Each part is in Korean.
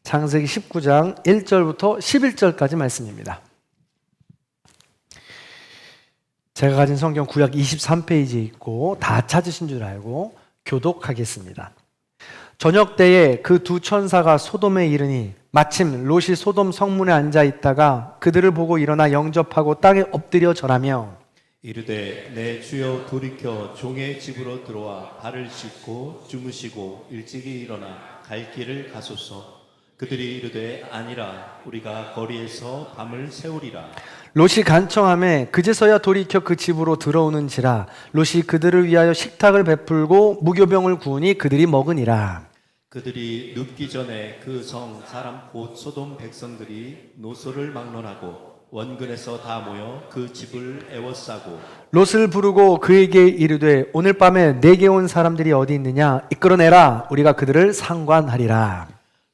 창세기 19장 1절부터 11절까지 말씀입니다. 제가 가진 성경 구약 23페이지에 있고 다 찾으신 줄 알고 교독하겠습니다. 저녁 때에 그 두 천사가 소돔에 이르니 마침 롯이 소돔 성문에 앉아 있다가 그들을 보고 일어나 영접하고 땅에 엎드려 절하며 이르되 내 주여 돌이켜 종의 집으로 들어와 발을 씻고 주무시고 일찍이 일어나 갈 길을 가소서. 그들이 이르되 아니라 우리가 거리에서 밤을 새우리라. 롯이 간청하매 그제서야 돌이켜 그 집으로 들어오는지라. 롯이 그들을 위하여 식탁을 베풀고 무교병을 구우니 그들이 먹으니라. 그들이 눕기 전에 그 성 사람 곧 소돔 백성들이 노소를 막론하고 원근에서 다 모여 그 집을 애워싸고 롯을 부르고 그에게 이르되 오늘 밤에 내게 온 사람들이 어디 있느냐 이끌어내라. 우리가 그들을 상관하리라.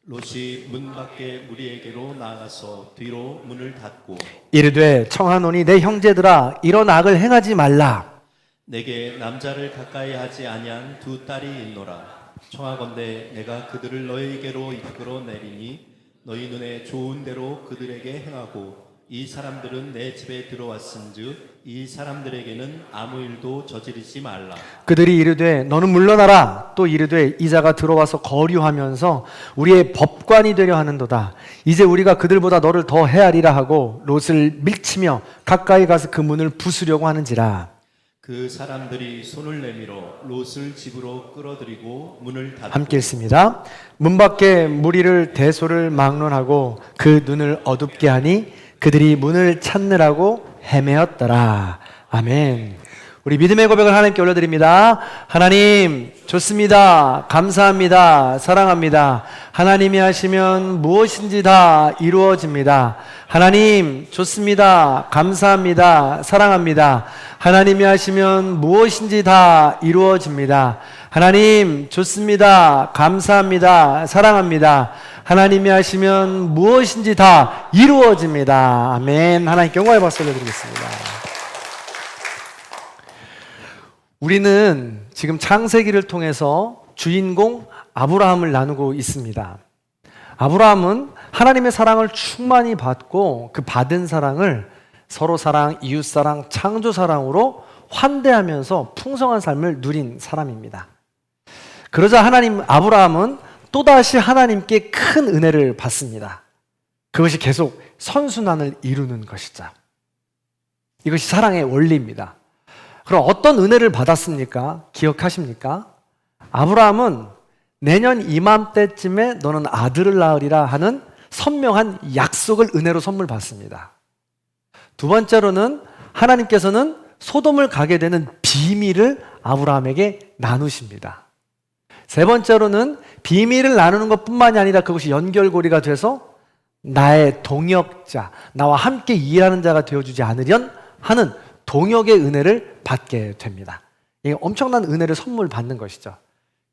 롯이 문 밖에 무리에게로 나아가서 뒤로 문을 닫고 이르되 청하노니 내 형제들아 이런 악을 행하지 말라. 내게 남자를 가까이 하지 아니한 두 딸이 있노라. 청하건대 내가 그들을 너희에게로 이끌어내리니 너희 눈에 좋은 대로 그들에게 행하고 이 사람들은 내 집에 들어왔은즉 이 사람들에게는 아무 일도 저지르지 말라. 그들이 이르되 너는 물러나라. 또 이르되 이자가 들어와서 거류하면서 우리의 법관이 되려 하는도다. 이제 우리가 그들보다 너를 더 헤아리라 하고 롯을 밀치며 가까이 가서 그 문을 부수려고 하는지라. 그 사람들이 손을 내밀어 롯을 집으로 끌어들이고 문을 닫고 함께 읽습니다. 문 밖에 무리를 대소를 막론하고 그 눈을 어둡게 하니 그들이 문을 찾느라고 헤매었더라. 아멘. 우리 믿음의 고백을 하나님께 올려드립니다. 하나님 좋습니다. 감사합니다. 사랑합니다. 하나님이 하시면 무엇인지 다 이루어집니다. 하나님 좋습니다. 감사합니다. 사랑합니다. 하나님이 하시면 무엇인지 다 이루어집니다. 하나님 좋습니다. 감사합니다. 사랑합니다. 하나님이 하시면 무엇인지 다 이루어집니다. 아멘. 하나님께 영광의 박수 올려드리겠습니다. 우리는 지금 창세기를 통해서 주인공 아브라함을 나누고 있습니다. 아브라함은 하나님의 사랑을 충만히 받고 그 받은 사랑을 서로 사랑, 이웃 사랑, 창조 사랑으로 환대하면서 풍성한 삶을 누린 사람입니다. 그러자 아브라함은 또다시 하나님께 큰 은혜를 받습니다. 그것이 계속 선순환을 이루는 것이죠. 이것이 사랑의 원리입니다. 그럼 어떤 은혜를 받았습니까? 기억하십니까? 아브라함은 내년 이맘때쯤에 너는 아들을 낳으리라 하는 선명한 약속을 은혜로 선물 받습니다. 두 번째로는 하나님께서는 소돔을 가게 되는 비밀을 아브라함에게 나누십니다. 세 번째로는 비밀을 나누는 것뿐만이 아니라 그것이 연결고리가 돼서 나의 동역자, 나와 함께 일하는 자가 되어주지 않으련 하는 동역의 은혜를 받게 됩니다. 이게 엄청난 은혜를 선물 받는 것이죠.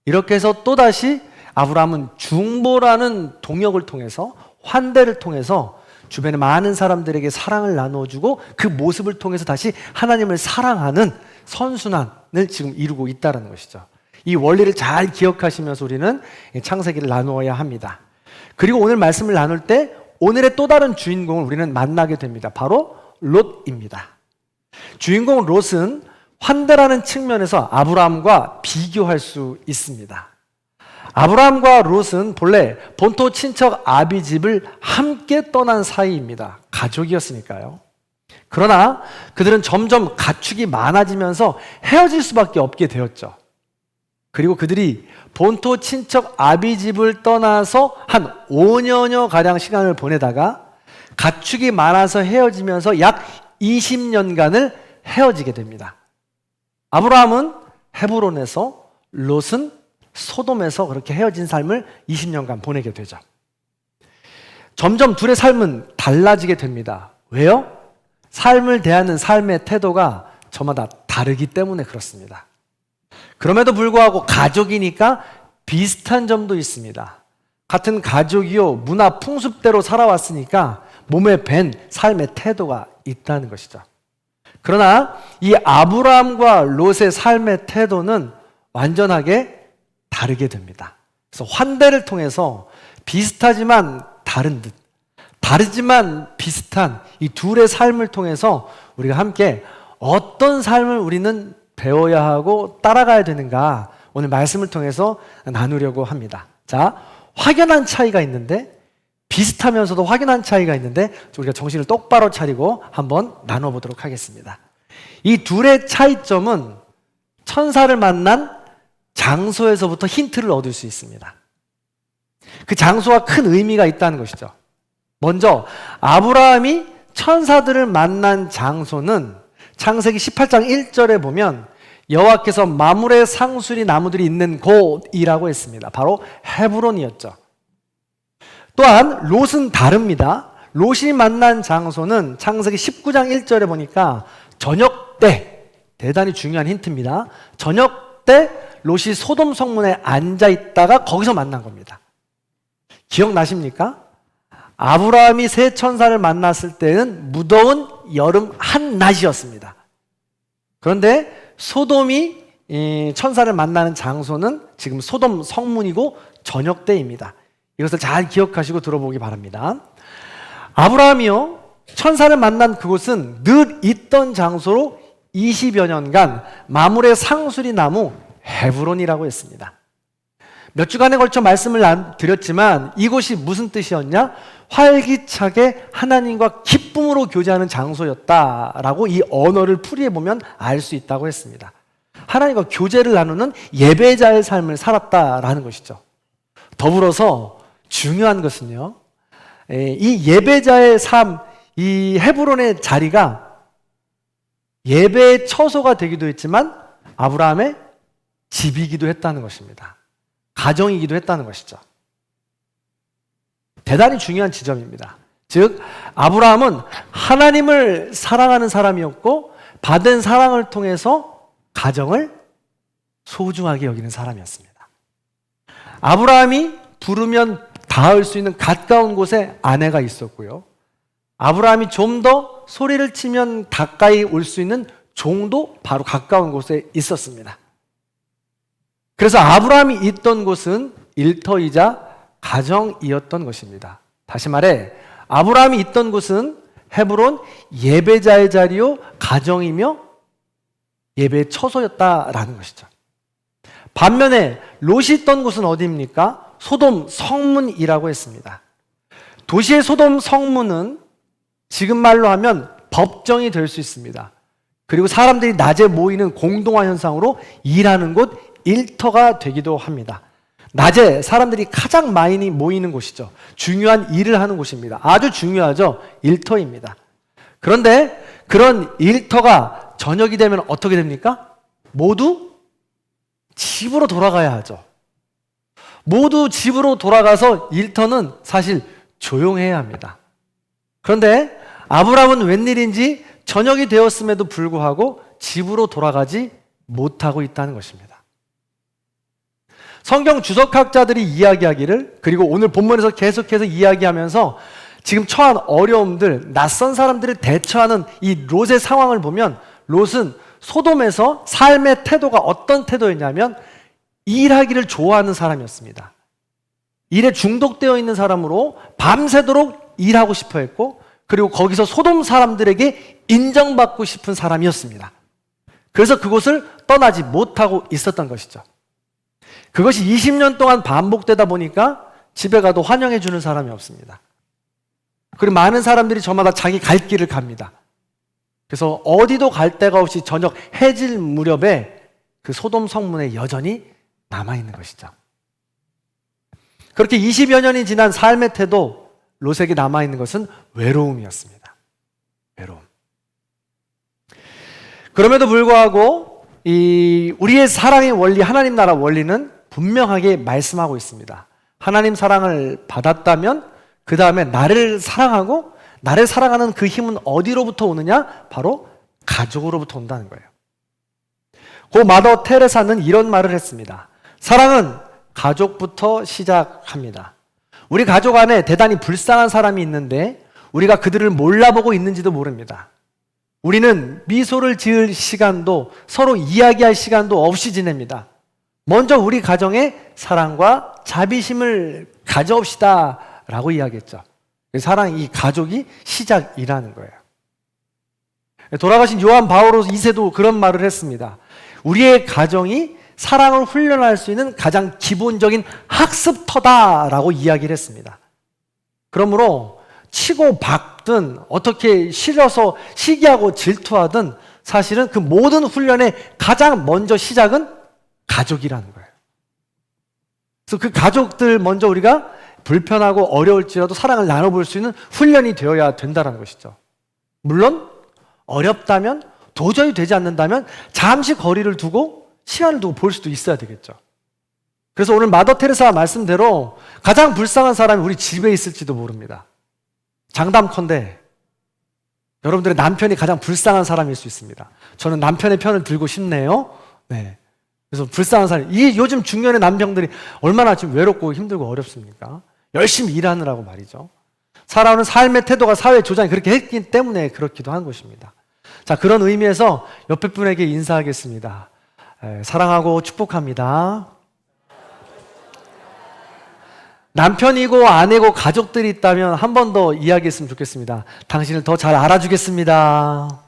이렇게 해서 또다시 아브라함은 중보라는 동역을 통해서 환대를 통해서 주변의 많은 사람들에게 사랑을 나눠주고 그 모습을 통해서 다시 하나님을 사랑하는 선순환을 지금 이루고 있다는 것이죠. 이 원리를 잘 기억하시면서 우리는 창세기를 나누어야 합니다. 그리고 오늘 말씀을 나눌 때 오늘의 또 다른 주인공을 우리는 만나게 됩니다. 바로 롯입니다. 주인공 롯은 환대라는 측면에서 아브라함과 비교할 수 있습니다. 아브라함과 롯은 본래 본토 친척 아비집을 함께 떠난 사이입니다. 가족이었으니까요. 그러나 그들은 점점 가축이 많아지면서 헤어질 수밖에 없게 되었죠. 그리고 그들이 본토 친척 아비집을 떠나서 한 5년여 가량 시간을 보내다가 가축이 많아서 헤어지면서 약 20년간을 헤어지게 됩니다. 아브라함은 헤브론에서, 롯은 소돔에서 그렇게 헤어진 삶을 20년간 보내게 되죠. 점점 둘의 삶은 달라지게 됩니다. 왜요? 삶을 대하는 삶의 태도가 저마다 다르기 때문에 그렇습니다. 그럼에도 불구하고 가족이니까 비슷한 점도 있습니다. 같은 가족이요, 문화 풍습대로 살아왔으니까 몸에 밴 삶의 태도가 있다는 것이죠. 그러나 이 아브라함과 롯의 삶의 태도는 완전하게 다르게 됩니다. 그래서 환대를 통해서 비슷하지만 다른 듯, 다르지만 비슷한 이 둘의 삶을 통해서 우리가 함께 어떤 삶을 우리는 배워야 하고 따라가야 되는가 오늘 말씀을 통해서 나누려고 합니다. 자, 확연한 차이가 있는데 비슷하면서도 확연한 차이가 있는데 우리가 정신을 똑바로 차리고 한번 나눠보도록 하겠습니다. 이 둘의 차이점은 천사를 만난 장소에서부터 힌트를 얻을 수 있습니다. 그 장소가 큰 의미가 있다는 것이죠. 먼저 아브라함이 천사들을 만난 장소는 창세기 18장 1절에 보면 여호와께서 마므레 상수리 나무들이 있는 곳이라고 했습니다. 바로 헤브론이었죠. 또한 롯은 다릅니다. 롯이 만난 장소는 창세기 19장 1절에 보니까 저녁 때, 대단히 중요한 힌트입니다. 저녁 때 롯이 소돔 성문에 앉아 있다가 거기서 만난 겁니다. 기억나십니까? 아브라함이 세 천사를 만났을 때는 무더운 여름 한낮이었습니다. 그런데 소돔이 천사를 만나는 장소는 지금 소돔 성문이고 저녁 때입니다. 이것을 잘 기억하시고 들어보기 바랍니다. 아브라함이요, 천사를 만난 그곳은 늘 있던 장소로 20여 년간 마므레 상수리 나무 헤브론이라고 했습니다. 몇 주간에 걸쳐 말씀을 드렸지만 이곳이 무슨 뜻이었냐? 활기차게 하나님과 기쁨으로 교제하는 장소였다라고 이 언어를 풀이해보면 알 수 있다고 했습니다. 하나님과 교제를 나누는 예배자의 삶을 살았다라는 것이죠. 더불어서 중요한 것은요, 이 예배자의 삶, 이 헤브론의 자리가 예배의 처소가 되기도 했지만 아브라함의 집이기도 했다는 것입니다. 가정이기도 했다는 것이죠. 대단히 중요한 지점입니다. 즉 아브라함은 하나님을 사랑하는 사람이었고 받은 사랑을 통해서 가정을 소중하게 여기는 사람이었습니다. 아브라함이 부르면 닿을 수 있는 가까운 곳에 아내가 있었고요. 아브라함이 좀 더 소리를 치면 가까이 올 수 있는 종도 바로 가까운 곳에 있었습니다. 그래서 아브라함이 있던 곳은 일터이자 가정이었던 것입니다. 다시 말해 아브라함이 있던 곳은 헤브론 예배자의 자리요 가정이며 예배의 처소였다라는 것이죠. 반면에 롯이 있던 곳은 어디입니까? 소돔 성문이라고 했습니다. 도시의 소돔 성문은 지금 말로 하면 법정이 될 수 있습니다. 그리고 사람들이 낮에 모이는 공동화 현상으로 일하는 곳, 일터가 되기도 합니다. 낮에 사람들이 가장 많이 모이는 곳이죠. 중요한 일을 하는 곳입니다. 아주 중요하죠. 일터입니다. 그런데 그런 일터가 저녁이 되면 어떻게 됩니까? 모두 집으로 돌아가야 하죠. 모두 집으로 돌아가서 일터는 사실 조용해야 합니다. 그런데 아브라함은 웬일인지 저녁이 되었음에도 불구하고 집으로 돌아가지 못하고 있다는 것입니다. 성경 주석학자들이 이야기하기를, 그리고 오늘 본문에서 계속해서 이야기하면서 지금 처한 어려움들, 낯선 사람들을 대처하는 이 롯의 상황을 보면 롯은 소돔에서 삶의 태도가 어떤 태도였냐면 일하기를 좋아하는 사람이었습니다. 일에 중독되어 있는 사람으로 밤새도록 일하고 싶어 했고, 그리고 거기서 소돔 사람들에게 인정받고 싶은 사람이었습니다. 그래서 그곳을 떠나지 못하고 있었던 것이죠. 그것이 20년 동안 반복되다 보니까 집에 가도 환영해 주는 사람이 없습니다. 그리고 많은 사람들이 저마다 자기 갈 길을 갑니다. 그래서 어디도 갈 데가 없이 저녁 해질 무렵에 그 소돔 성문에 여전히 남아있는 것이죠. 그렇게 20여 년이 지난 삶의 태도, 롯에게 남아있는 것은 외로움이었습니다. 외로움. 그럼에도 불구하고 우리의 사랑의 원리, 하나님 나라 원리는 분명하게 말씀하고 있습니다. 하나님 사랑을 받았다면 그 다음에 나를 사랑하고, 나를 사랑하는 그 힘은 어디로부터 오느냐? 바로 가족으로부터 온다는 거예요. 고 마더 테레사는 이런 말을 했습니다. 사랑은 가족부터 시작합니다. 우리 가족 안에 대단히 불쌍한 사람이 있는데 우리가 그들을 몰라보고 있는지도 모릅니다. 우리는 미소를 지을 시간도, 서로 이야기할 시간도 없이 지냅니다. 먼저 우리 가정에 사랑과 자비심을 가져옵시다 라고 이야기했죠. 사랑, 이 가족이 시작이라는 거예요. 돌아가신 요한 바오로 2세도 그런 말을 했습니다. 우리의 가정이 사랑을 훈련할 수 있는 가장 기본적인 학습터다라고 이야기를 했습니다. 그러므로 치고 박든 어떻게 싫어서 시기하고 질투하든 사실은 그 모든 훈련의 가장 먼저 시작은 가족이라는 거예요. 그래서 그 가족들 먼저 우리가 불편하고 어려울지라도 사랑을 나눠볼 수 있는 훈련이 되어야 된다는 것이죠. 물론 어렵다면, 도저히 되지 않는다면 잠시 거리를 두고 시간을 두고 볼 수도 있어야 되겠죠. 그래서 오늘 마더 테레사 말씀대로 가장 불쌍한 사람이 우리 집에 있을지도 모릅니다. 장담컨대 여러분들의 남편이 가장 불쌍한 사람일 수 있습니다. 저는 남편의 편을 들고 싶네요. 네. 그래서 불쌍한 사람, 이 요즘 중년의 남편들이 얼마나 지금 외롭고 힘들고 어렵습니까? 열심히 일하느라고 말이죠. 살아오는 삶의 태도가 사회 조장이 그렇게 했기 때문에 그렇기도 한 것입니다. 자, 그런 의미에서 옆에 분에게 인사하겠습니다. 사랑하고 축복합니다. 남편이고 아내고 가족들이 있다면 한 번 더 이야기했으면 좋겠습니다. 당신을 더 잘 알아주겠습니다.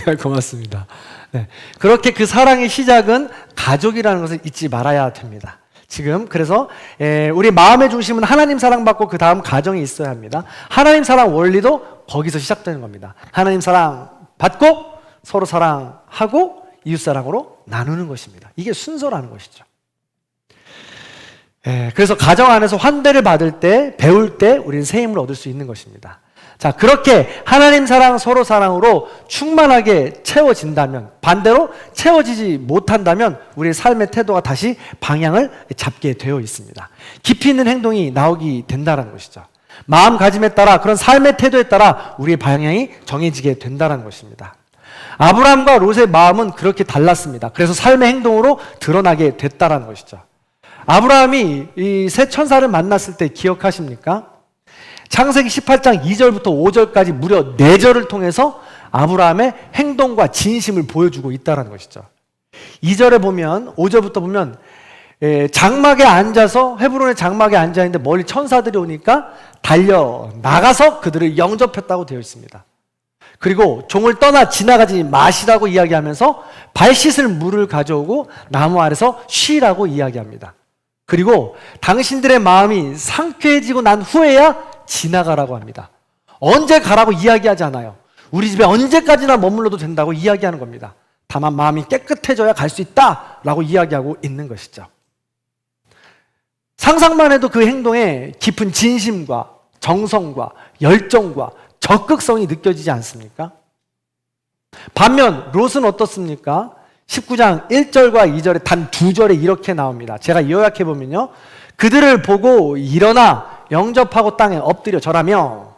네, 고맙습니다. 네, 그렇게 그 사랑의 시작은 가족이라는 것을 잊지 말아야 됩니다. 지금 그래서 우리 마음의 중심은 하나님 사랑받고 그 다음 가정이 있어야 합니다. 하나님 사랑 원리도 거기서 시작되는 겁니다. 하나님 사랑 받고 서로 사랑하고 이웃 사랑으로 나누는 것입니다. 이게 순서라는 것이죠. 그래서 가정 안에서 환대를 받을 때, 배울 때 우리는 새 힘을 얻을 수 있는 것입니다. 자, 그렇게 하나님 사랑, 서로 사랑으로 충만하게 채워진다면, 반대로 채워지지 못한다면 우리의 삶의 태도가 다시 방향을 잡게 되어 있습니다. 깊이 있는 행동이 나오게 된다는 것이죠. 마음가짐에 따라, 그런 삶의 태도에 따라 우리의 방향이 정해지게 된다는 것입니다. 아브라함과 롯의 마음은 그렇게 달랐습니다. 그래서 삶의 행동으로 드러나게 됐다는 것이죠. 아브라함이 이 새 천사를 만났을 때 기억하십니까? 창세기 18장 2절부터 5절까지 무려 4절을 통해서 아브라함의 행동과 진심을 보여주고 있다는 것이죠. 2절에 보면, 5절부터 보면 장막에 앉아서, 헤브론의 장막에 앉아있는데 멀리 천사들이 오니까 달려 나가서 그들을 영접했다고 되어 있습니다. 그리고 종을 떠나 지나가지 마시라고 이야기하면서 발 씻을 물을 가져오고 나무 아래서 쉬라고 이야기합니다. 그리고 당신들의 마음이 상쾌해지고 난 후에야 지나가라고 합니다. 언제 가라고 이야기하지 않아요. 우리 집에 언제까지나 머물러도 된다고 이야기하는 겁니다. 다만 마음이 깨끗해져야 갈 수 있다라고 이야기하고 있는 것이죠. 상상만 해도 그 행동에 깊은 진심과 정성과 열정과 적극성이 느껴지지 않습니까? 반면 롯은 어떻습니까? 19장 1절과 2절에 단 2절에 이렇게 나옵니다. 제가 요약해 보면요, 그들을 보고 일어나 영접하고 땅에 엎드려 절하며,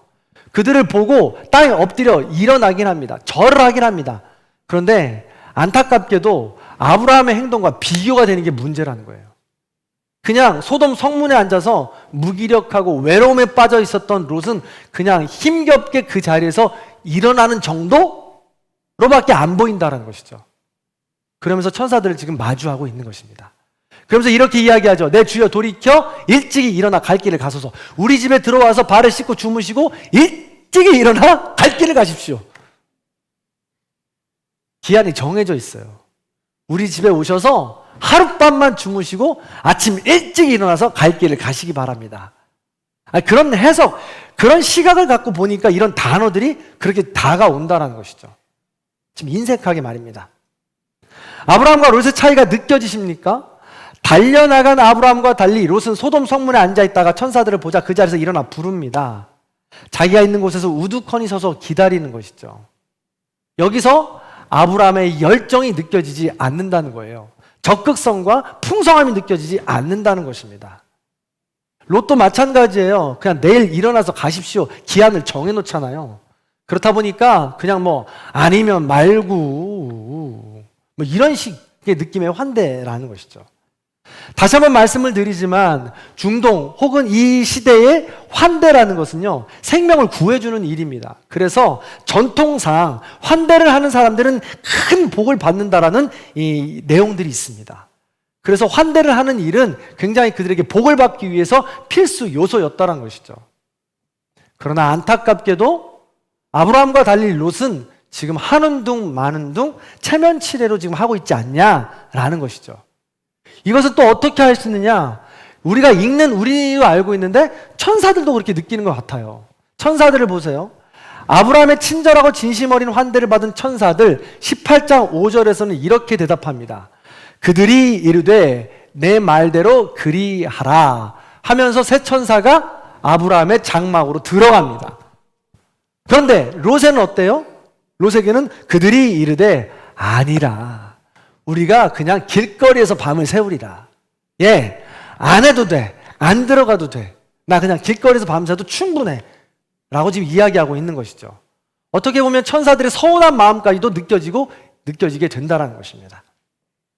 그들을 보고 땅에 엎드려 일어나긴 합니다. 절을 하긴 합니다. 그런데 안타깝게도 아브라함의 행동과 비교가 되는 게 문제라는 거예요. 그냥 소돔 성문에 앉아서 무기력하고 외로움에 빠져 있었던 롯은 그냥 힘겹게 그 자리에서 일어나는 정도로밖에 안 보인다는 것이죠. 그러면서 천사들을 지금 마주하고 있는 것입니다. 그러면서 이렇게 이야기하죠. 내 주여 돌이켜 일찍이 일어나 갈 길을 가소서. 우리 집에 들어와서 발을 씻고 주무시고 일찍이 일어나 갈 길을 가십시오. 기한이 정해져 있어요. 우리 집에 오셔서 하룻밤만 주무시고 아침 일찍 일어나서 갈 길을 가시기 바랍니다. 그런 해석, 그런 시각을 갖고 보니까 이런 단어들이 그렇게 다가온다는 것이죠. 지금 인색하게 말입니다. 아브라함과 롯의 차이가 느껴지십니까? 달려나간 아브라함과 달리 롯은 소돔 성문에 앉아있다가 천사들을 보자 그 자리에서 일어나 부릅니다. 자기가 있는 곳에서 우두커니 서서 기다리는 것이죠. 여기서 아브라함의 열정이 느껴지지 않는다는 거예요. 적극성과 풍성함이 느껴지지 않는다는 것입니다. 롯도 마찬가지예요. 그냥 내일 일어나서 가십시오. 기한을 정해놓잖아요. 그렇다 보니까 그냥 아니면 말고 이런 식의 느낌의 환대라는 것이죠. 다시 한번 말씀을 드리지만 중동 혹은 이 시대의 환대라는 것은요, 생명을 구해주는 일입니다. 그래서 전통상 환대를 하는 사람들은 큰 복을 받는다라는 이 내용들이 있습니다. 그래서 환대를 하는 일은 굉장히 그들에게 복을 받기 위해서 필수 요소였다는 것이죠. 그러나 안타깝게도 아브라함과 달리 롯은 지금 하는 둥 마는 둥 체면치레로 지금 하고 있지 않냐라는 것이죠. 이것은 또 어떻게 할 수 있느냐? 우리가 읽는 우리도 알고 있는데 천사들도 그렇게 느끼는 것 같아요. 천사들을 보세요. 아브라함의 친절하고 진심 어린 환대를 받은 천사들 18장 5절에서는 이렇게 대답합니다. 그들이 이르되 내 말대로 그리하라 하면서 새 천사가 아브라함의 장막으로 들어갑니다. 그런데 롯에는 어때요? 롯에게는 그들이 이르되 아니라 우리가 그냥 길거리에서 밤을 새우리라. 예, 안 해도 돼. 안 들어가도 돼. 나 그냥 길거리에서 밤새도 충분해. 라고 지금 이야기하고 있는 것이죠. 어떻게 보면 천사들의 서운한 마음까지도 느껴지게 된다는 것입니다.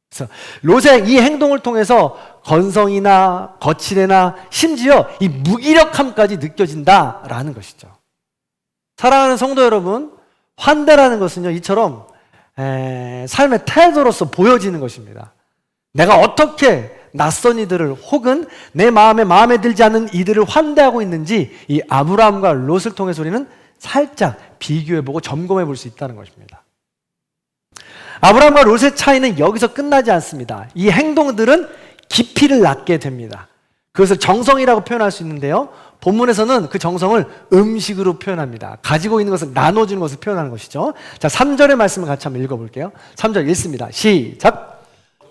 그래서 롯의 이 행동을 통해서 건성이나 거칠애나 심지어 이 무기력함까지 느껴진다라는 것이죠. 사랑하는 성도 여러분, 환대라는 것은요, 이처럼 삶의 태도로서 보여지는 것입니다. 내가 어떻게 낯선 이들을 혹은 내 마음에 들지 않는 이들을 환대하고 있는지 이 아브라함과 롯을 통해서 우리는 살짝 비교해보고 점검해 볼 수 있다는 것입니다. 아브라함과 롯의 차이는 여기서 끝나지 않습니다. 이 행동들은 깊이를 낳게 됩니다. 그것을 정성이라고 표현할 수 있는데요, 본문에서는 그 정성을 음식으로 표현합니다. 가지고 있는 것을 나눠주는 것을 표현하는 것이죠. 자, 3절의 말씀을 같이 한번 읽어볼게요. 3절 읽습니다. 시작!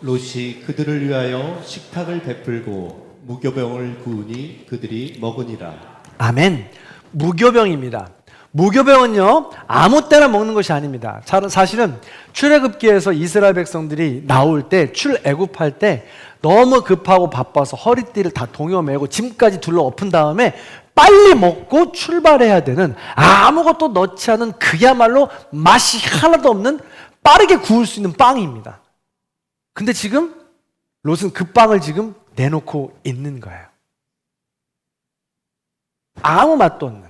롯이 그들을 위하여 식탁을 베풀고 무교병을 구우니 그들이 먹으니라. 아멘. 무교병입니다. 무교병은요, 아무 때나 먹는 것이 아닙니다. 사실은 출애굽기에서 이스라엘 백성들이 나올 때, 출애굽할 때 너무 급하고 바빠서 허리띠를 다 동여매고 짐까지 둘러 엎은 다음에 빨리 먹고 출발해야 되는, 아무것도 넣지 않은 그야말로 맛이 하나도 없는 빠르게 구울 수 있는 빵입니다. 근데 지금 롯은 그 빵을 지금 내놓고 있는 거예요. 아무 맛도 없는.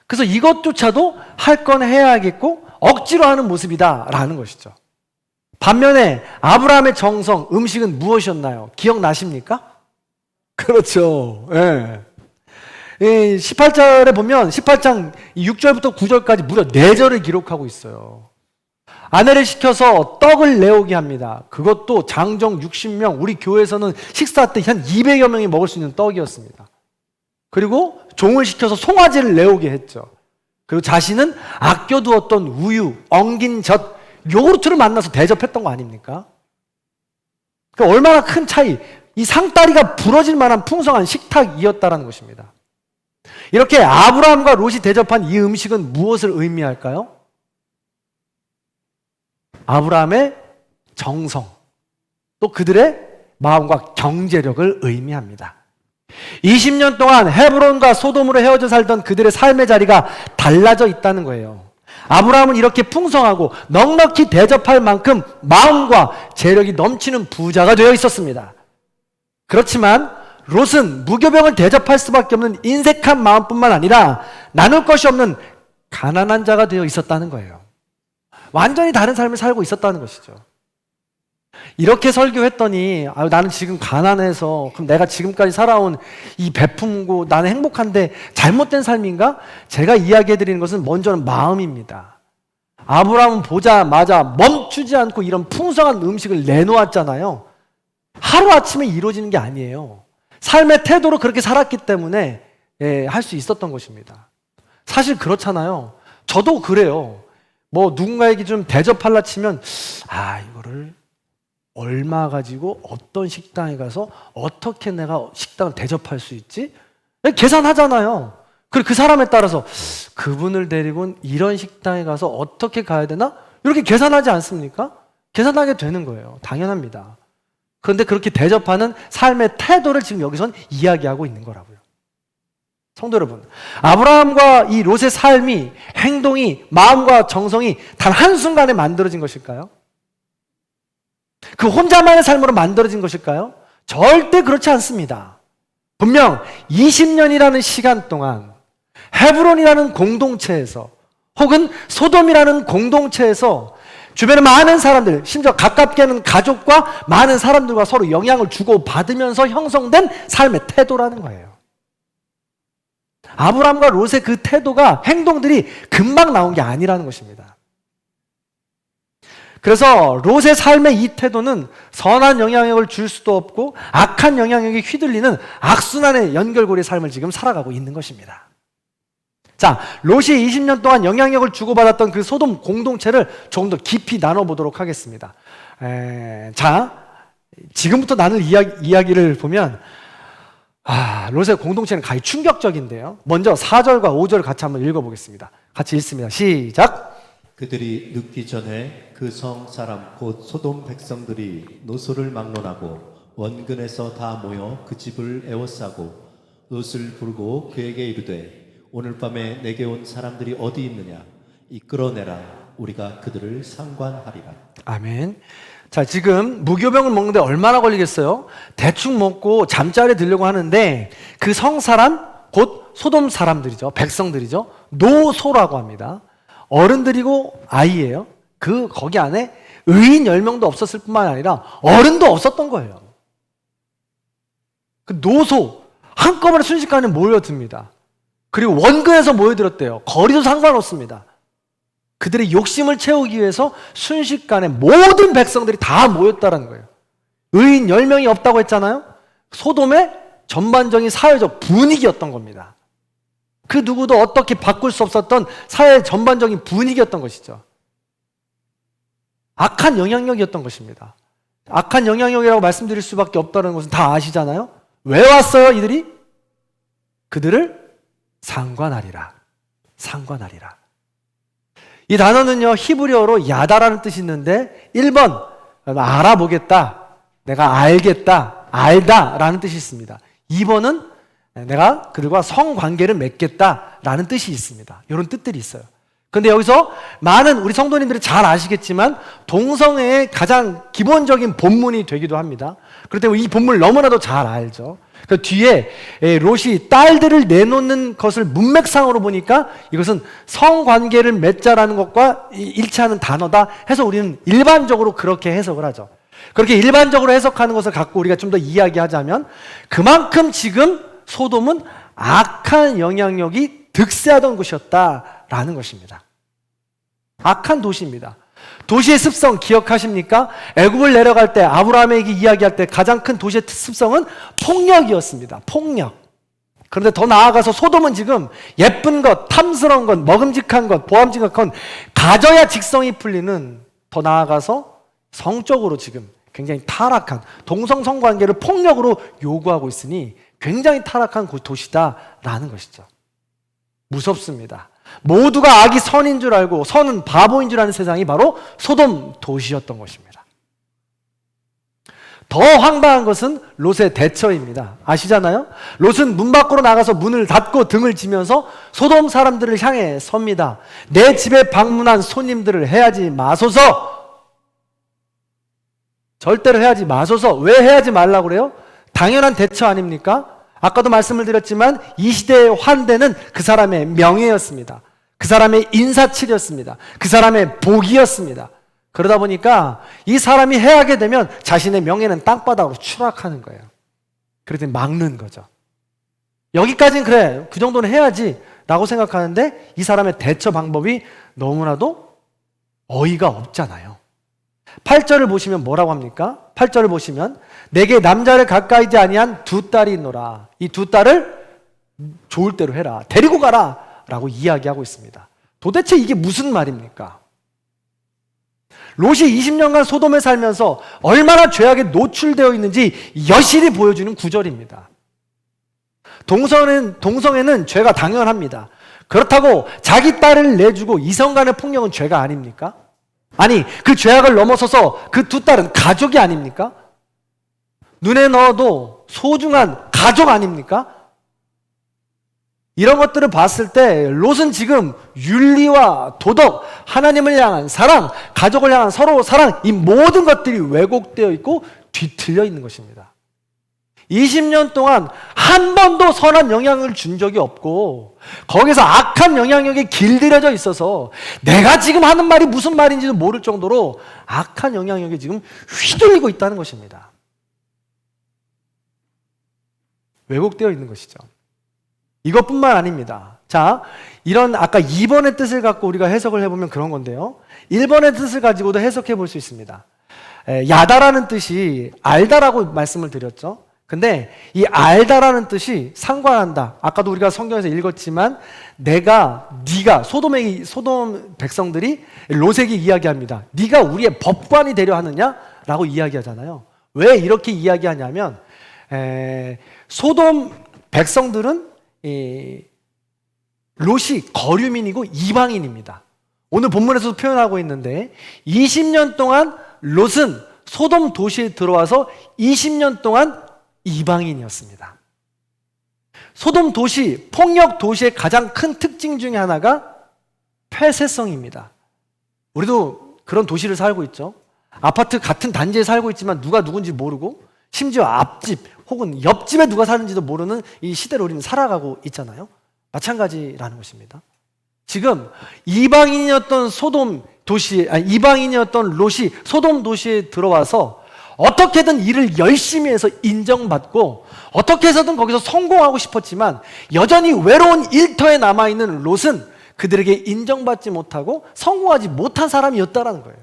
그래서 이것조차도 할 건 해야겠고 억지로 하는 모습이다라는 것이죠. 반면에 아브라함의 정성, 음식은 무엇이었나요? 기억나십니까? 그렇죠. 예. 18절에 보면 18장 6절부터 9절까지 무려 4절을 기록하고 있어요. 아내를 시켜서 떡을 내오게 합니다. 그것도 장정 60명, 우리 교회에서는 식사 때 한 200여 명이 먹을 수 있는 떡이었습니다. 그리고 종을 시켜서 송아지를 내오게 했죠. 그리고 자신은 아껴두었던 우유, 엉긴 젖, 요구르트를 만나서 대접했던 거 아닙니까? 그러니까 얼마나 큰 차이, 이 상다리가 부러질 만한 풍성한 식탁이었다는 것입니다. 이렇게 아브라함과 롯이 대접한 이 음식은 무엇을 의미할까요? 아브라함의 정성, 또 그들의 마음과 경제력을 의미합니다. 20년 동안 헤브론과 소돔으로 헤어져 살던 그들의 삶의 자리가 달라져 있다는 거예요. 아브라함은 이렇게 풍성하고 넉넉히 대접할 만큼 마음과 재력이 넘치는 부자가 되어 있었습니다. 그렇지만 롯은 무교병을 대접할 수밖에 없는 인색한 마음뿐만 아니라 나눌 것이 없는 가난한 자가 되어 있었다는 거예요. 완전히 다른 삶을 살고 있었다는 것이죠. 이렇게 설교했더니 나는 지금 가난해서 그럼 내가 지금까지 살아온 이 베품고 나는 행복한데 잘못된 삶인가? 제가 이야기해드리는 것은 먼저는 마음입니다. 아브라함은 보자마자 멈추지 않고 이런 풍성한 음식을 내놓았잖아요. 하루아침에 이루어지는 게 아니에요. 삶의 태도로 그렇게 살았기 때문에 할 수 있었던 것입니다. 사실 그렇잖아요. 저도 그래요. 뭐 누군가에게 좀 대접하려 치면 이거를 얼마 가지고 어떤 식당에 가서 어떻게 내가 식당을 대접할 수 있지? 계산하잖아요. 그리고 그 사람에 따라서 그분을 데리고는 이런 식당에 가서 어떻게 가야 되나? 이렇게 계산하지 않습니까? 계산하게 되는 거예요. 당연합니다. 그런데 그렇게 대접하는 삶의 태도를 지금 여기선 이야기하고 있는 거라고요. 성도 여러분, 아브라함과 이 롯의 삶이, 행동이, 마음과 정성이 단 한순간에 만들어진 것일까요? 그 혼자만의 삶으로 만들어진 것일까요? 절대 그렇지 않습니다. 분명 20년이라는 시간 동안 헤브론이라는 공동체에서 혹은 소돔이라는 공동체에서 주변에 많은 사람들, 심지어 가깝게는 가족과 많은 사람들과 서로 영향을 주고받으면서 형성된 삶의 태도라는 거예요. 아브라함과 롯의 그 태도가, 행동들이 금방 나온 게 아니라는 것입니다. 그래서 롯의 삶의 이 태도는 선한 영향력을 줄 수도 없고 악한 영향력이 휘둘리는 악순환의 연결고리의 삶을 지금 살아가고 있는 것입니다. 자, 롯이 20년 동안 영향력을 주고받았던 그 소돔 공동체를 조금 더 깊이 나눠보도록 하겠습니다. 자, 지금부터 나눌 이야기를 보면 롯의 공동체는 가히 충격적인데요. 먼저 4절과 5절을 같이 한번 읽어보겠습니다. 같이 읽습니다. 시작! 그들이 눕기 전에 그 성 사람 곧 소돔 백성들이 노소를 막론하고 원근에서 다 모여 그 집을 에워싸고 롯을 부르고 그에게 이르되 오늘 밤에 내게 온 사람들이 어디 있느냐 이끌어내라 우리가 그들을 상관하리라. 아멘. 자, 지금 무교병을 먹는데 얼마나 걸리겠어요? 대충 먹고 잠자리에 들려고 하는데 그 성 사람 곧 소돔 사람들이죠. 백성들이죠. 노소라고 합니다. 어른들이고 아이예요. 거기 안에 의인 10명도 없었을 뿐만 아니라 어른도 없었던 거예요. 그 노소 한꺼번에 순식간에 모여듭니다. 그리고 원근에서 모여들었대요. 거리도 상관없습니다. 그들의 욕심을 채우기 위해서 순식간에 모든 백성들이 다 모였다는 거예요. 의인 10명이 없다고 했잖아요. 소돔의 전반적인 사회적 분위기였던 겁니다. 그 누구도 어떻게 바꿀 수 없었던 사회 전반적인 분위기였던 것이죠. 악한 영향력이었던 것입니다. 악한 영향력이라고 말씀드릴 수밖에 없다는 것은 다 아시잖아요. 왜 왔어요 이들이? 그들을 상관하리라. 상관하리라. 이 단어는요 히브리어로 야다라는 뜻이 있는데 1번 알아보겠다, 내가 알겠다, 알다라는 뜻이 있습니다. 2번은 내가 그들과 성관계를 맺겠다라는 뜻이 있습니다. 이런 뜻들이 있어요. 그런데 여기서 많은 우리 성도님들이 잘 아시겠지만 동성애의 가장 기본적인 본문이 되기도 합니다. 그렇기 때문에 이 본문을 너무나도 잘 알죠. 그 뒤에 롯이 딸들을 내놓는 것을 문맥상으로 보니까 이것은 성관계를 맺자라는 것과 일치하는 단어다 해서 우리는 일반적으로 그렇게 해석을 하죠. 그렇게 일반적으로 해석하는 것을 갖고 우리가 좀 더 이야기하자면 그만큼 지금 소돔은 악한 영향력이 득세하던 곳이었다라는 것입니다. 악한 도시입니다. 도시의 습성 기억하십니까? 애굽을 내려갈 때 아브라함에게 이야기할 때 가장 큰 도시의 습성은 폭력이었습니다. 폭력. 그런데 더 나아가서 소돔은 지금 예쁜 것, 탐스러운 것, 먹음직한 것, 보암직한 것 가져야 직성이 풀리는, 더 나아가서 성적으로 지금 굉장히 타락한 동성 성관계를 폭력으로 요구하고 있으니 굉장히 타락한 도시다라는 것이죠. 무섭습니다. 모두가 악이 선인 줄 알고 선은 바보인 줄 아는 세상이 바로 소돔 도시였던 것입니다. 더 황당한 것은 롯의 대처입니다. 아시잖아요? 롯은 문 밖으로 나가서 문을 닫고 등을 지면서 소돔 사람들을 향해 섭니다. 내 집에 방문한 손님들을 해하지 마소서. 절대로 해하지 마소서. 왜 해하지 말라고 그래요? 당연한 대처 아닙니까? 아까도 말씀을 드렸지만 이 시대의 환대는 그 사람의 명예였습니다. 그 사람의 인사치렸습니다. 그 사람의 복이었습니다. 그러다 보니까 이 사람이 해하게 되면 자신의 명예는 땅바닥으로 추락하는 거예요. 그래서 막는 거죠. 여기까지는 그래, 그 정도는 해야지 라고 생각하는데 이 사람의 대처 방법이 너무나도 어이가 없잖아요. 8절을 보시면 뭐라고 합니까? 8절을 보시면 내게 남자를 가까이지 아니한 두 딸이 있노라. 이 두 딸을 좋을 대로 해라. 데리고 가라. 라고 이야기하고 있습니다. 도대체 이게 무슨 말입니까? 롯이 20년간 소돔에 살면서 얼마나 죄악에 노출되어 있는지 여실히 보여주는 구절입니다. 동성애는 죄가 당연합니다. 그렇다고 자기 딸을 내주고 이성 간의 폭력은 죄가 아닙니까? 아니, 그 죄악을 넘어서서 그 두 딸은 가족이 아닙니까? 눈에 넣어도 소중한 가족 아닙니까? 이런 것들을 봤을 때 롯은 지금 윤리와 도덕, 하나님을 향한 사랑, 가족을 향한 서로 사랑, 이 모든 것들이 왜곡되어 있고 뒤틀려 있는 것입니다. 20년 동안 한 번도 선한 영향을 준 적이 없고 거기서 악한 영향력에 길들여져 있어서 내가 지금 하는 말이 무슨 말인지도 모를 정도로 악한 영향력에 지금 휘둘리고 있다는 것입니다. 왜곡되어 있는 것이죠. 이것뿐만 아닙니다. 자, 이런 아까 2번의 뜻을 갖고 우리가 해석을 해보면 그런 건데요. 1번의 뜻을 가지고도 해석해 볼 수 있습니다. 야다라는 뜻이 알다라고 말씀을 드렸죠. 근데 이 알다라는 뜻이 상관한다. 아까도 우리가 성경에서 읽었지만 네가 소돔 백성들이 롯에게 이야기합니다. 네가 우리의 법관이 되려 하느냐라고 이야기하잖아요. 왜 이렇게 이야기하냐면 소돔 백성들은 롯이 거류민이고 이방인입니다. 오늘 본문에서도 표현하고 있는데 20년 동안 롯은 소돔 도시에 들어와서 20년 동안 이방인이었습니다. 소돔 도시, 폭력 도시의 가장 큰 특징 중에 하나가 폐쇄성입니다. 우리도 그런 도시를 살고 있죠. 아파트 같은 단지에 살고 있지만 누가 누군지 모르고 심지어 앞집 혹은 옆집에 누가 사는지도 모르는 이 시대를 우리는 살아가고 있잖아요. 마찬가지라는 것입니다. 지금 이방인이었던 롯이 소돔 도시에 들어와서 어떻게든 일을 열심히 해서 인정받고 어떻게 해서든 거기서 성공하고 싶었지만 여전히 외로운 일터에 남아있는 롯은 그들에게 인정받지 못하고 성공하지 못한 사람이었다라는 거예요.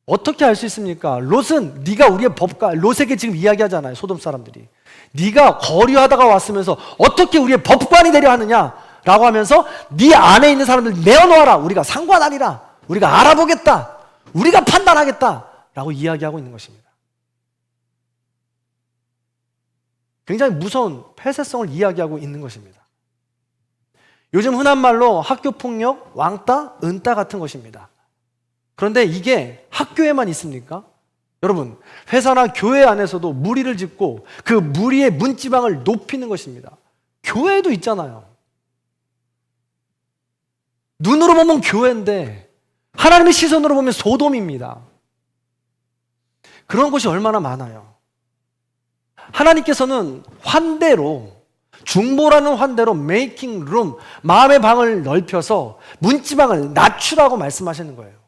어떻게 알 수 있습니까? 롯은 네가 우리의 법관, 롯에게 지금 이야기하잖아요. 소돔 사람들이. 네가 거류하다가 왔으면서 어떻게 우리의 법관이 되려 하느냐라고 하면서 네 안에 있는 사람들 내어놓아라. 우리가 상관하리라. 우리가 알아보겠다. 우리가 판단하겠다. 라고 이야기하고 있는 것입니다. 굉장히 무서운 폐쇄성을 이야기하고 있는 것입니다. 요즘 흔한 말로 학교폭력, 왕따, 은따 같은 것입니다. 그런데 이게 학교에만 있습니까? 여러분, 회사나 교회 안에서도 무리를 짓고 그 무리의 문지방을 높이는 것입니다. 교회에도 있잖아요. 눈으로 보면 교회인데 하나님의 시선으로 보면 소돔입니다. 그런 것이 얼마나 많아요. 하나님께서는 환대로, 중보라는 환대로 메이킹 룸, 마음의 방을 넓혀서 문지방을 낮추라고 말씀하시는 거예요.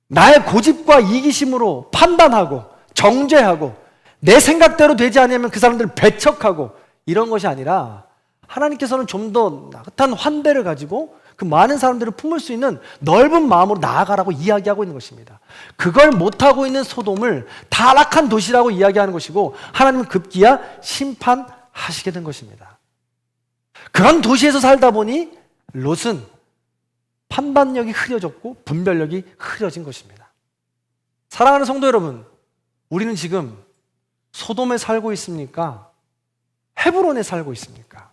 나의 고집과 이기심으로 판단하고 정죄하고 내 생각대로 되지 않으면 그 사람들을 배척하고 이런 것이 아니라 하나님께서는 좀 더 나긋한 환대를 가지고 그 많은 사람들을 품을 수 있는 넓은 마음으로 나아가라고 이야기하고 있는 것입니다. 그걸 못하고 있는 소돔을 타락한 도시라고 이야기하는 것이고 하나님은 급기야 심판하시게 된 것입니다. 그런 도시에서 살다 보니 롯은 판단력이 흐려졌고 분별력이 흐려진 것입니다. 사랑하는 성도 여러분, 우리는 지금 소돔에 살고 있습니까? 헤브론에 살고 있습니까?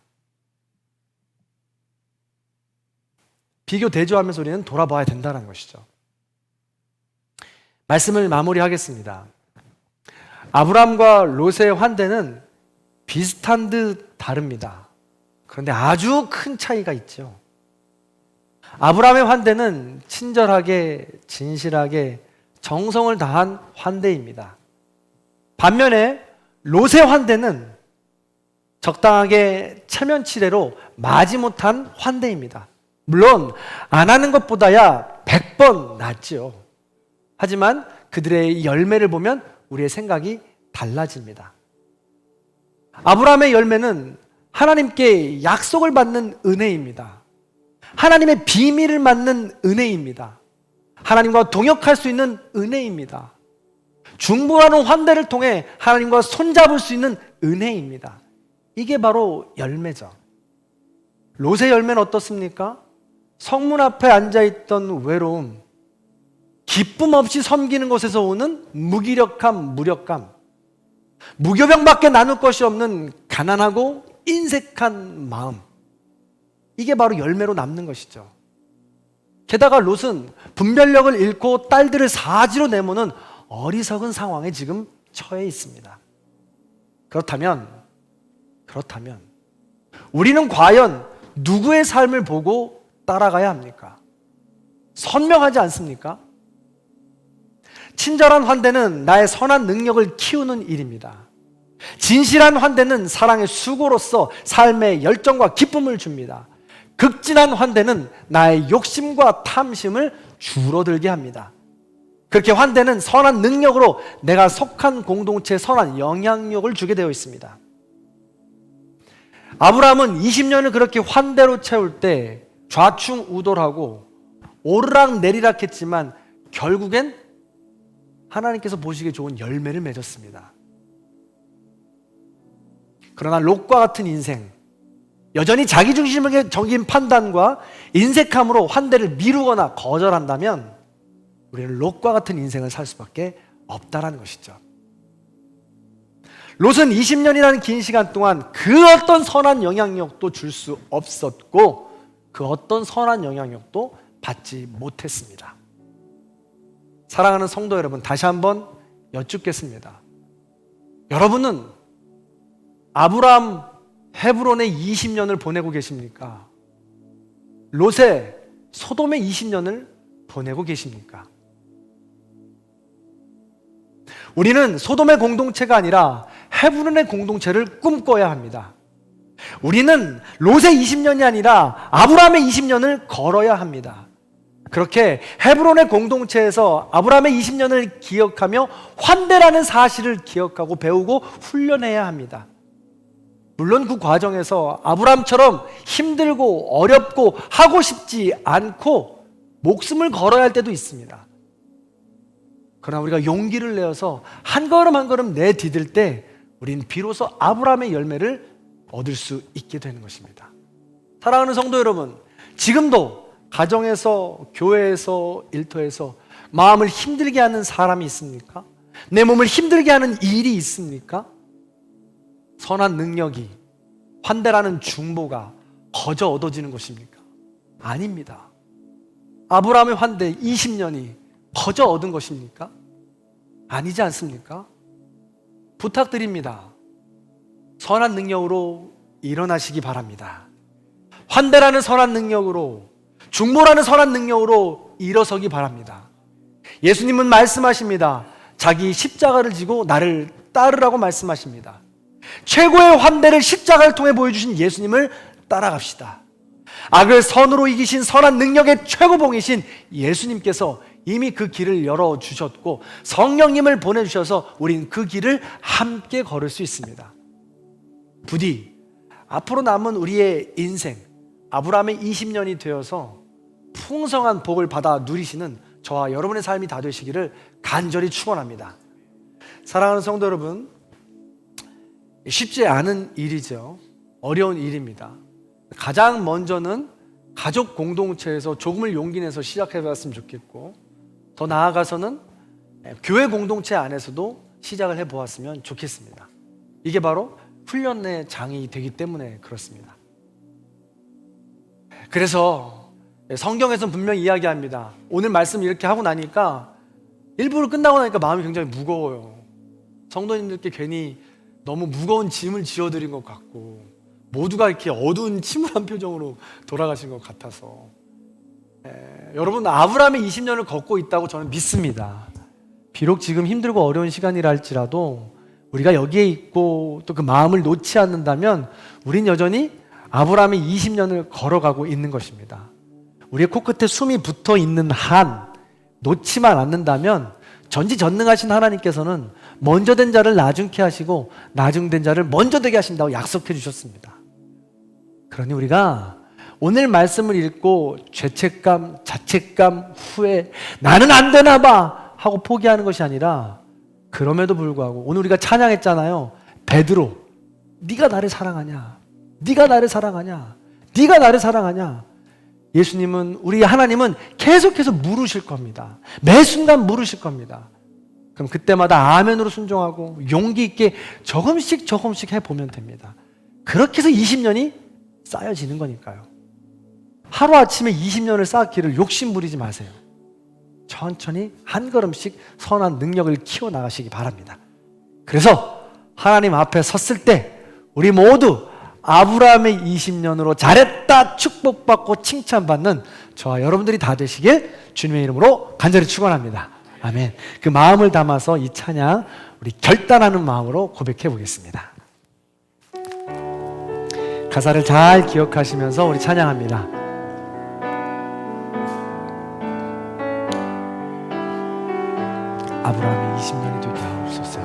비교 대조하면서 우리는 돌아봐야 된다는 것이죠. 말씀을 마무리하겠습니다. 아브람과 롯의 환대는 비슷한 듯 다릅니다. 그런데 아주 큰 차이가 있죠. 아브람의 환대는 친절하게, 진실하게, 정성을 다한 환대입니다. 반면에 롯의 환대는 적당하게 체면치레로 마지못한 환대입니다. 물론 안 하는 것보다야 100번 낫지요. 하지만 그들의 열매를 보면 우리의 생각이 달라집니다. 아브라함의 열매는 하나님께 약속을 받는 은혜입니다. 하나님의 비밀을 맡는 은혜입니다. 하나님과 동역할 수 있는 은혜입니다. 중보하는 환대를 통해 하나님과 손잡을 수 있는 은혜입니다. 이게 바로 열매죠. 롯의 열매는 어떻습니까? 성문 앞에 앉아있던 외로움, 기쁨 없이 섬기는 것에서 오는 무기력함, 무력감, 무교병밖에 나눌 것이 없는 가난하고 인색한 마음, 이게 바로 열매로 남는 것이죠. 게다가 롯은 분별력을 잃고 딸들을 사지로 내모는 어리석은 상황에 지금 처해 있습니다. 그렇다면 우리는 과연 누구의 삶을 보고 따라가야 합니까? 선명하지 않습니까? 친절한 환대는 나의 선한 능력을 키우는 일입니다. 진실한 환대는 사랑의 수고로서 삶의 열정과 기쁨을 줍니다. 극진한 환대는 나의 욕심과 탐심을 줄어들게 합니다. 그렇게 환대는 선한 능력으로 내가 속한 공동체에 선한 영향력을 주게 되어 있습니다. 아브라함은 20년을 그렇게 환대로 채울 때 좌충우돌하고 오르락 내리락 했지만 결국엔 하나님께서 보시기에 좋은 열매를 맺었습니다. 그러나 롯과 같은 인생, 여전히 자기중심적인 판단과 인색함으로 환대를 미루거나 거절한다면 우리는 롯과 같은 인생을 살 수밖에 없다라는 것이죠. 롯은 20년이라는 긴 시간 동안 그 어떤 선한 영향력도 줄 수 없었고 그 어떤 선한 영향력도 받지 못했습니다. 사랑하는 성도 여러분, 다시 한번 여쭙겠습니다. 여러분은 아브라함 헤브론에 20년을 보내고 계십니까? 롯의 소돔에 20년을 보내고 계십니까? 우리는 소돔의 공동체가 아니라 헤브론의 공동체를 꿈꿔야 합니다. 우리는 롯의 20년이 아니라 아브라함의 20년을 걸어야 합니다. 그렇게 헤브론의 공동체에서 아브라함의 20년을 기억하며 환대라는 사실을 기억하고 배우고 훈련해야 합니다. 물론 그 과정에서 아브라함처럼 힘들고 어렵고 하고 싶지 않고 목숨을 걸어야 할 때도 있습니다. 그러나 우리가 용기를 내어서 한 걸음 한 걸음 내디딜 때 우린 비로소 아브라함의 열매를 얻을 수 있게 되는 것입니다. 사랑하는 성도 여러분, 지금도 가정에서, 교회에서, 일터에서 마음을 힘들게 하는 사람이 있습니까? 내 몸을 힘들게 하는 일이 있습니까? 선한 능력이, 환대라는 중보가 거저 얻어지는 것입니까? 아닙니다. 아브라함의 환대 20년이 거저 얻은 것입니까? 아니지 않습니까? 부탁드립니다. 선한 능력으로 일어나시기 바랍니다. 환대라는 선한 능력으로, 중보라는 선한 능력으로 일어서기 바랍니다. 예수님은 말씀하십니다. 자기 십자가를 지고 나를 따르라고 말씀하십니다. 최고의 환대를 십자가를 통해 보여주신 예수님을 따라갑시다. 악을 선으로 이기신 선한 능력의 최고봉이신 예수님께서 이미 그 길을 열어주셨고 성령님을 보내주셔서 우린 그 길을 함께 걸을 수 있습니다. 부디 앞으로 남은 우리의 인생, 아브라함의 20년이 되어서 풍성한 복을 받아 누리시는 저와 여러분의 삶이 다 되시기를 간절히 축원합니다. 사랑하는 성도 여러분, 쉽지 않은 일이죠. 어려운 일입니다. 가장 먼저는 가족 공동체에서 조금을 용기 내서 시작해 봤으면 좋겠고, 더 나아가서는 교회 공동체 안에서도 시작을 해 보았으면 좋겠습니다. 이게 바로 훈련의 장이 되기 때문에 그렇습니다. 그래서 성경에서는 분명히 이야기합니다. 오늘 말씀 이렇게 하고 나니까 일부러 끝나고 나니까 마음이 굉장히 무거워요. 성도님들께 괜히 너무 무거운 짐을 지어드린 것 같고 모두가 이렇게 어두운 침울한 표정으로 돌아가신 것 같아서 여러분, 아브라함의 20년을 걷고 있다고 저는 믿습니다. 비록 지금 힘들고 어려운 시간이라 할지라도 우리가 여기에 있고 또 그 마음을 놓지 않는다면 우린 여전히 아브라함의 20년을 걸어가고 있는 것입니다. 우리의 코끝에 숨이 붙어 있는 한 놓지만 않는다면 전지전능하신 하나님께서는 먼저 된 자를 나중케 하시고 나중된 자를 먼저 되게 하신다고 약속해 주셨습니다. 그러니 우리가 오늘 말씀을 읽고 죄책감, 자책감, 후회, 나는 안 되나 봐 하고 포기하는 것이 아니라 그럼에도 불구하고 오늘 우리가 찬양했잖아요. 베드로, 네가 나를 사랑하냐? 네가 나를 사랑하냐? 네가 나를 사랑하냐? 예수님은, 우리 하나님은 계속해서 물으실 겁니다. 매 순간 물으실 겁니다. 그럼 그때마다 아멘으로 순종하고 용기 있게 조금씩 해보면 됩니다. 그렇게 해서 20년이 쌓여지는 거니까요. 하루아침에 20년을 쌓기를 욕심 부리지 마세요. 천천히 한 걸음씩 선한 능력을 키워나가시기 바랍니다. 그래서 하나님 앞에 섰을 때 우리 모두 아브라함의 20년으로 잘했다 축복받고 칭찬받는 저와 여러분들이 다 되시길 주님의 이름으로 간절히 축원합니다. 아멘. 그 마음을 담아서 이 찬양 우리 결단하는 마음으로 고백해 보겠습니다. 가사를 잘 기억하시면서 우리 찬양합니다. 아브라함이 20년이 되게 하옵소서.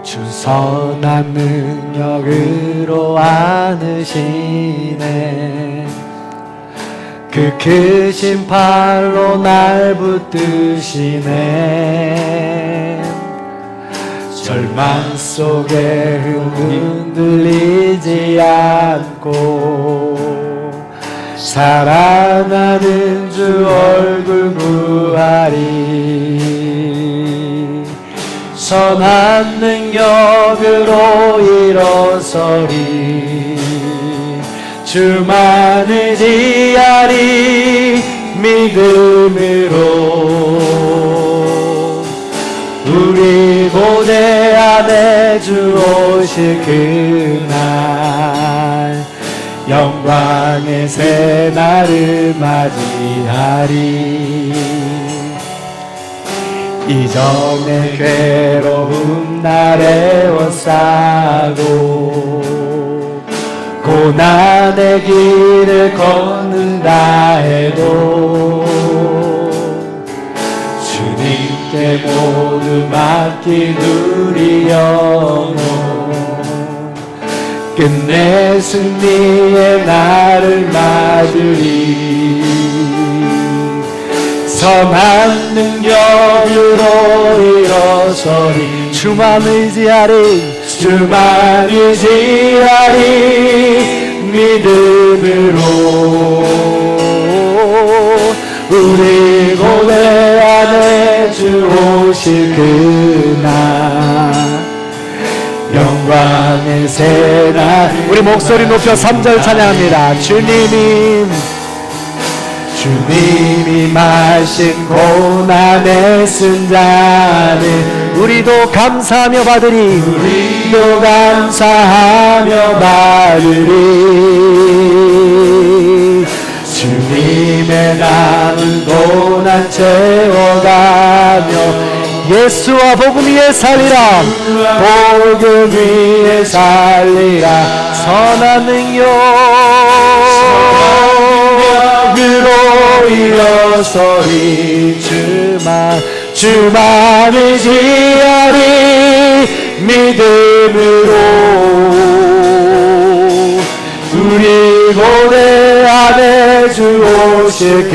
주 선한 능력으로 안으시네. 그 크신 팔로 날 붙드시네. 절망 속에 흔들리지 않고 사랑하는 주 얼굴 구하리. 선한 능력으로 일어서리. 주만 의지하리. 믿음으로 우리 고대 안에 주 오실 그날 영광의 새날을 맞이하리. 이전의 괴로움 날에 워싸고 고난의 길을 걷는다 해도 주님께 모두 맡긴 우리 영혼 끝내 승리의 날을 맞으리. 선한 능력으로 일어서리. 주만 의지하리. 주만 의지하리. 믿음으로 우리 고대 안에 주 오실 그날 영광의 새날. 우리 목소리 높여 3절 찬양합니다. 주님이 마신 고난의 쓴 잔을 우리도 감사하며 받으리. 우리도 감사하며 받으리. 주님의 남은 고난 채워가며 예수와 복음 위에 살리라. 복음 위에 살리라. 선한 능력으로 일어서리. 주만 의지하리. 믿음으로 우리 고대 안에 주 오실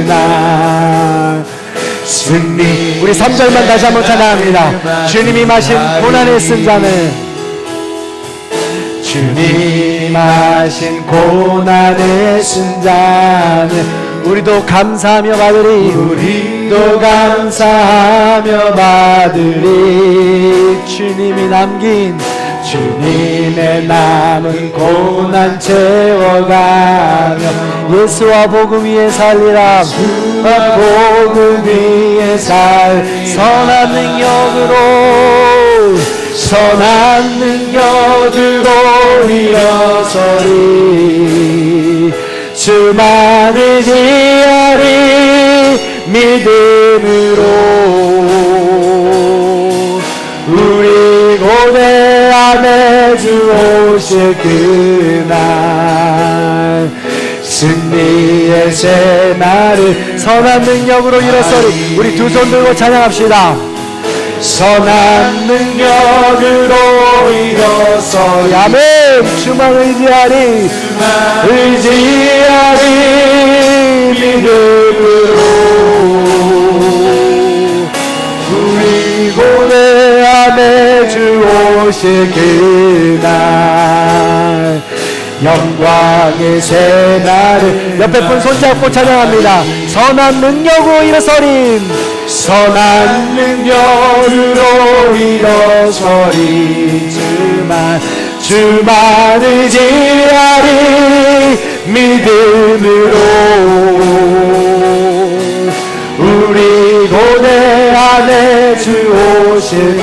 그날 승리. 우리 3절만 다시 한번 찬양합니다. 주님이 마신 고난의 쓴 잔을. 주님이 마신 고난의 쓴 잔을 우리도 감사하며 받으리. 우리도 감사하며 받으리. 주님의 남은 고난 채워가며 예수와 복음 위에 살리라. 복음 위에 선한 능력으로 일어서리. 주만 의지하리. 믿음으로 우리 고대 안에 주 오실 그날 승리의 새날을 선한 능력으로 일어서리. 우리 두 손 들고 찬양합시다. 선한 능력으로 일어서리. 아멘. 주만 의지하리. 믿음으로 우리 고대 안에 주 오실 그날 영광의 새날을. 옆에 분 손잡고 찬양합니다. 선한 능력으로 일어서리. 선한 능력으로 일어서리. 주만 의지하리. 믿음으로 우리 고대 안에 주 오실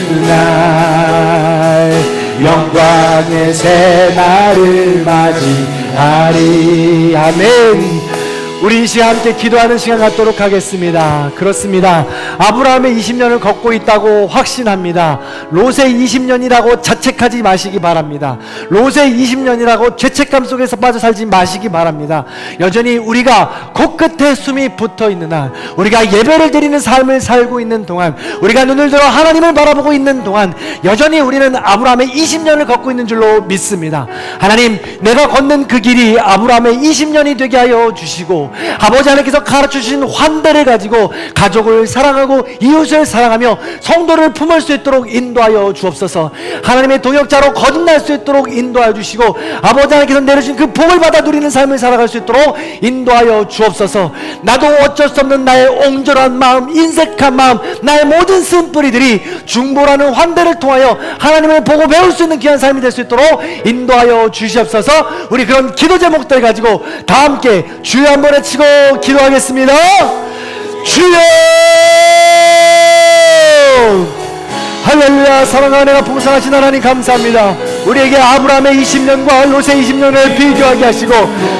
그날 영광의 새날을 맞이하리. 아멘. 우리 이 시간 함께 기도하는 시간 갖도록 하겠습니다. 그렇습니다. 아브라함의 20년을 걷고 있다고 확신합니다. 롯의 20년이라고 자책하지 마시기 바랍니다. 롯의 20년이라고 죄책감 속에서 빠져 살지 마시기 바랍니다. 여전히 우리가 코끝에 숨이 붙어 있는 한, 우리가 예배를 드리는 삶을 살고 있는 동안, 우리가 눈을 들어 하나님을 바라보고 있는 동안 여전히 우리는 아브라함의 20년을 걷고 있는 줄로 믿습니다. 하나님, 내가 걷는 그 길이 아브라함의 20년이 되게 하여 주시고, 아버지 하나님께서 가르쳐주신 환대를 가지고 가족을 사랑하고 이웃을 사랑하며 성도를 품을 수 있도록 인도하여 주옵소서. 하나님의 동역자로 거듭날 수 있도록 인도하여 주시고, 아버지 하나님께서 내려주신 그 복을 받아 누리는 삶을 살아갈 수 있도록 인도하여 주옵소서. 나도 어쩔 수 없는 나의 옹졸한 마음, 인색한 마음, 나의 모든 쓴뿌리들이 중보라는 환대를 통하여 하나님을 보고 배울 수 있는 귀한 삶이 될 수 있도록 인도하여 주시옵소서. 우리 그런 기도 제목들 가지고 다 함께 주여 한번 외치고 기도하겠습니다. 주여! 할렐루야. 사랑하는 내가 풍성하신 하나님 감사합니다. 우리에게 아브라함의 20년과 롯의 20년을 비교하게 하시고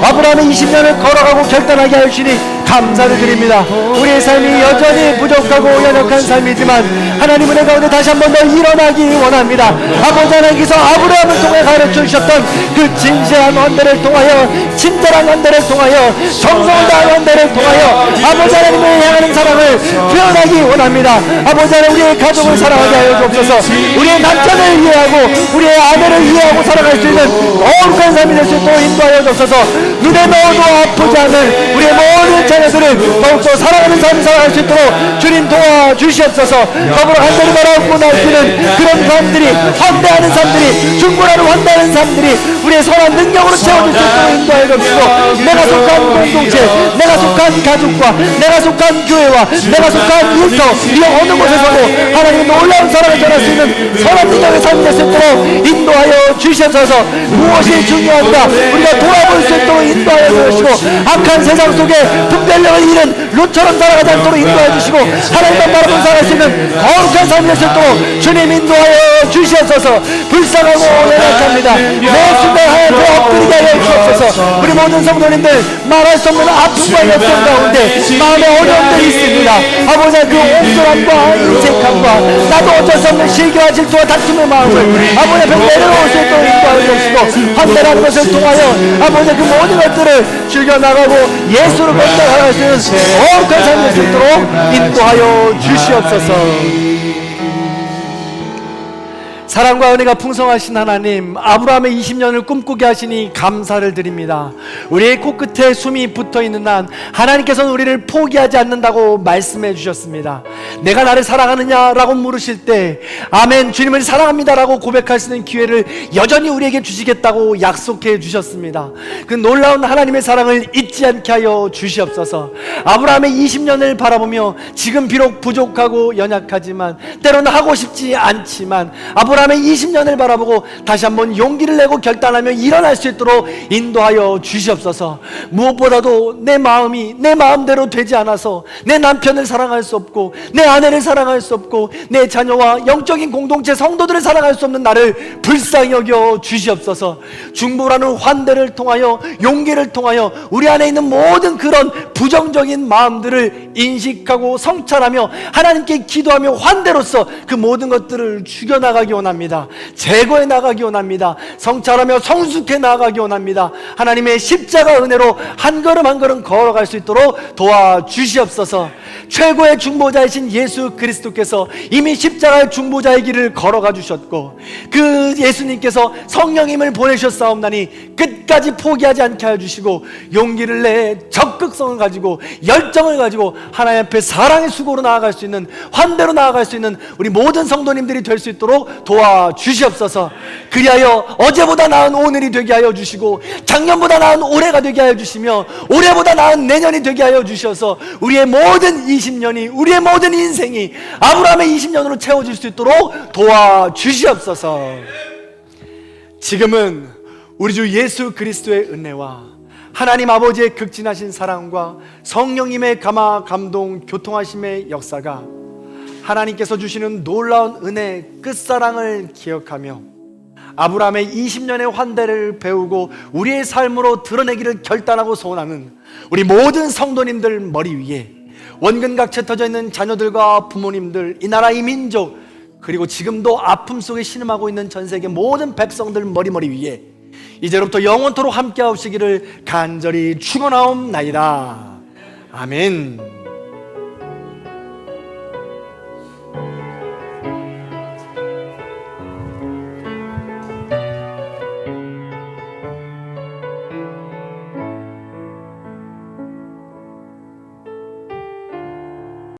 아브라함의 20년을 걸어가고 결단하게 하시니 감사를 드립니다. 우리의 삶이 여전히 부족하고 연약한 삶이지만 하나님 은혜 가운데 다시 한 번 더 일어나기 원합니다. 아버지 하나님께서 아브라함을 통해 가르쳐 주셨던 그 진실한 환대를 통하여, 친절한 환대를 통하여, 정성을 다한 환대를 통하여 아버지 하나님을 향하는 사랑을 표현하기 원합니다. 아버지 하나님, 우리의 가족을 사랑하게 하여 주옵소서. 우리의 남편을 이해하고 우리의 아내를 이해하고 살아갈 수 있는 거룩한 삶이 될 수 있도록 인도하여 주옵소서. 눈에 넣어도 아프지 않는 우리의 모든 자녀들을 더욱더 사랑하는 삶을 살아갈 수 있도록 주님 도와주시옵소서. 더불어 하늘을 바라보고 날뛰는 그런 사람들이, 환대하는 사람들이, 중보라는 환대하는 사람들이 우리의 선한 능력으로 채워줄 수 있도록 인도하여 주옵소서. 내가 속한 공동체, 내가 속한 가족과, 내가 속한 교회와, 내가 속한 일터, 이 어느 곳에서도 하나님의 놀라운 사랑을 전할 수 있는 선한 능력의 삶이 될 수 있도록 인도하여 주시옵소서. 무엇이 중요한가 우리가 돌아볼 수 있도록 인도하여 주시고, 악한 세상 속에 분별력을 잃은 롯처럼 살아가지 않도록 인도하여 주시고, 하나님만 바라보고 살아갈 수 있는 거룩한 삶이 될 수 있도록 주님 인도하여 주시옵소서. 불쌍하고 연약합니다. 매 순간 하나님께 엎드리게 하여 주옵소서. 우리 모든 성도님들 말할 수 없는 아픔과 역경 가운데 마음에 어려움들이 있습니다. 아버지, 그 옹졸함과 인색함과 나도 어쩔 수 없는 시기와 질투와 다툼의 마음을 아버지 앞에 내려놓을 수 있도록 인도하여 주시고, 환대라는 것을 통하여 아버지 그 모든 것들을 즐겨나가고 예수를 건너갈 수 있는 거룩한 삶이 될 수 있도록 인도하여 주시옵소서. 사랑과 은혜가 풍성하신 하나님, 아브라함의 20년을 꿈꾸게 하시니 감사를 드립니다. 우리의 코끝에 숨이 붙어있는 한 하나님께서는 우리를 포기하지 않는다고 말씀해 주셨습니다. 내가 나를 사랑하느냐라고 물으실 때 아멘, 주님을 사랑합니다라고 고백할 수 있는 기회를 여전히 우리에게 주시겠다고 약속해 주셨습니다. 그 놀라운 하나님의 사랑을 잊지 않게 하여 주시옵소서. 아브라함의 20년을 바라보며 지금 비록 부족하고 연약하지만, 때로는 하고 싶지 않지만 아브라함의 20년을 바라보고 다시 한번 용기를 내고 결단하며 일어날 수 있도록 인도하여 주시옵소서. 무엇보다도 내 마음이 내 마음대로 되지 않아서 내 남편을 사랑할 수 없고, 내 아내를 사랑할 수 없고, 내 자녀와 영적인 공동체 성도들을 사랑할 수 없는 나를 불쌍히 여겨 주시옵소서. 중보라는 환대를 통하여, 용기를 통하여 우리 안에 있는 모든 그런 부정적인 마음들을 인식하고 성찰하며 하나님께 기도하며 환대로서 그 모든 것들을 죽여나가기 원합니다. 제거해 나가기 원합니다. 성찰하며 성숙해 나가기 원합니다. 하나님의 십자가 은혜로 한 걸음 한 걸음 걸어갈 수 있도록 도와주시옵소서. 최고의 중보자이신 예수 그리스도께서 이미 십자가의 중보자의 길을 걸어가 주셨고, 그 예수님께서 성령님을 보내셨사옵나니 끝까지 포기하지 않게 해주시고 용기를 내 적극성을 가지고 열정을 가지고 하나님 앞에 사랑의 수고로 나아갈 수 있는, 환대로 나아갈 수 있는 우리 모든 성도님들이 될 수 있도록 도와주시옵소서. 그리하여 어제보다 나은 오늘이 되게 하여 주시고, 작년보다 나은 올해가 되게 하여 주시며, 올해보다 나은 내년이 되게 하여 주셔서 우리의 모든 20년이, 우리의 모든 인생이 아브라함의 20년으로 채워질 수 있도록 도와주시옵소서. 지금은 우리 주 예수 그리스도의 은혜와 하나님 아버지의 극진하신 사랑과 성령님의 감화 감동 교통하심의 역사가, 하나님께서 주시는 놀라운 은혜 끝사랑을 기억하며 아브라함의 20년의 환대를 배우고 우리의 삶으로 드러내기를 결단하고 소원하는 우리 모든 성도님들 머리 위에, 원근각체 터져 있는 자녀들과 부모님들, 이 나라 이 민족, 그리고 지금도 아픔 속에 신음하고 있는 전 세계 모든 백성들 머리 위에 이제로부터 영원토록 함께 하시기를 간절히 축원하옵나이다. 아멘.